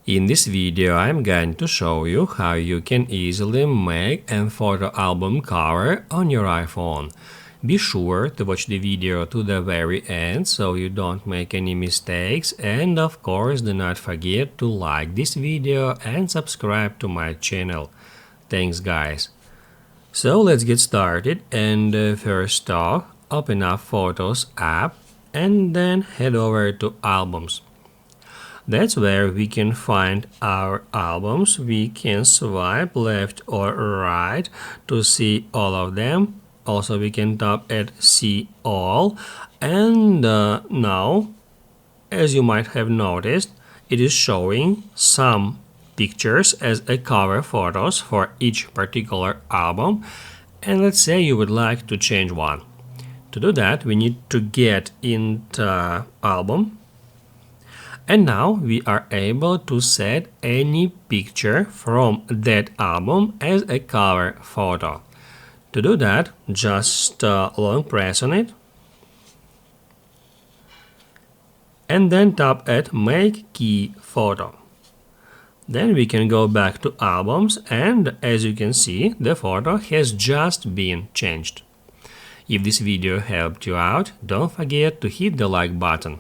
In this video, I'm going to show you how you can easily make a photo album cover on your iPhone. Be sure to watch the video to the very end so you don't make any mistakes, and of course do not forget to like this video and subscribe to my channel. Thanks guys. So let's get started, and first off, open up Photos app and then head over to Albums. That's where we can find our albums. We can swipe left or right to see all of them. Also, we can tap at See All. And now, as you might have noticed, it is showing some pictures as a cover photos for each particular album. And let's say you would like to change one. To do that, we need to get into album. And now we are able to set any picture from that album as a cover photo. To do that, just long press on it and then tap at Make Key Photo. Then we can go back to albums, and as you can see, the photo has just been changed. If this video helped you out, don't forget to hit the like button.